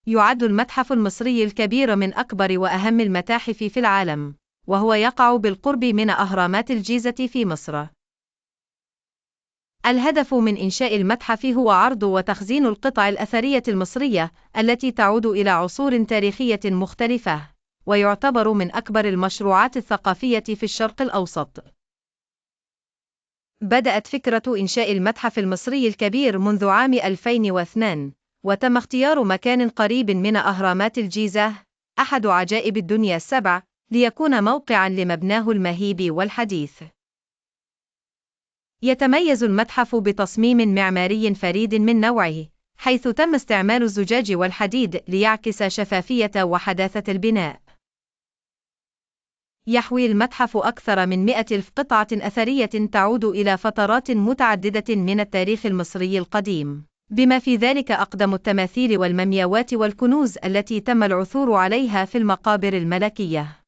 يعد المتحف المصري الكبير من أكبر وأهم المتاحف في العالم، وهو يقع بالقرب من أهرامات الجيزة في مصر. الهدف من إنشاء المتحف هو عرض وتخزين القطع الأثرية المصرية التي تعود إلى عصور تاريخية مختلفة، ويعتبر من أكبر المشروعات الثقافية في الشرق الأوسط. بدأت فكرة إنشاء المتحف المصري الكبير منذ عام 2002، وتم اختيار مكان قريب من أهرامات الجيزة، أحد عجائب الدنيا السبع، ليكون موقعاً لمبناه المهيب والحديث. يتميز المتحف بتصميم معماري فريد من نوعه، حيث تم استعمال الزجاج والحديد ليعكس شفافية وحداثة البناء. يحوي المتحف أكثر من 100,000 قطعة أثرية تعود إلى فترات متعددة من التاريخ المصري القديم، بما في ذلك أقدم التماثيل والمومياوات والكنوز التي تم العثور عليها في المقابر الملكية.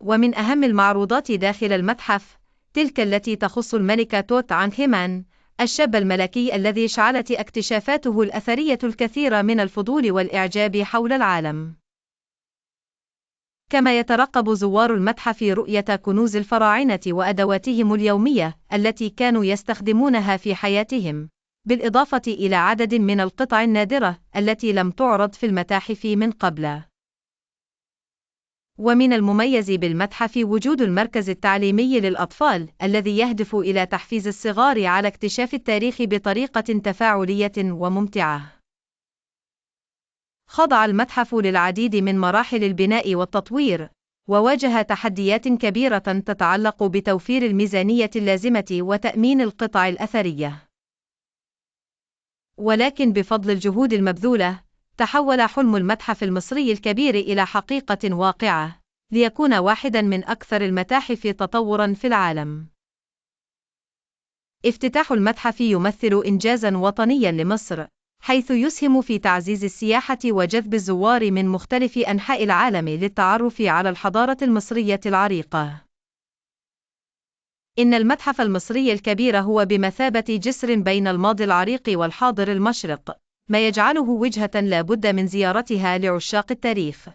ومن أهم المعروضات داخل المتحف تلك التي تخص الملك توت عنخ آمون، الشاب الملكي الذي شعلت اكتشافاته الأثرية الكثير من الفضول والإعجاب حول العالم. كما يترقب زوار المتحف رؤية كنوز الفراعنة وأدواتهم اليومية التي كانوا يستخدمونها في حياتهم، بالإضافة إلى عدد من القطع النادرة التي لم تعرض في المتاحف من قبل. ومن المميز بالمتحف وجود المركز التعليمي للأطفال الذي يهدف إلى تحفيز الصغار على اكتشاف التاريخ بطريقة تفاعلية وممتعة. خضع المتحف للعديد من مراحل البناء والتطوير، وواجه تحديات كبيرة تتعلق بتوفير الميزانية اللازمة وتأمين القطع الأثرية. ولكن بفضل الجهود المبذولة، تحول حلم المتحف المصري الكبير إلى حقيقة واقعة، ليكون واحداً من أكثر المتاحف تطوراً في العالم. افتتاح المتحف يمثل إنجازاً وطنياً لمصر، حيث يسهم في تعزيز السياحة وجذب الزوار من مختلف أنحاء العالم للتعرف على الحضارة المصرية العريقة. إن المتحف المصري الكبير هو بمثابة جسر بين الماضي العريق والحاضر المشرق، ما يجعله وجهة لا بد من زيارتها لعشاق التاريخ.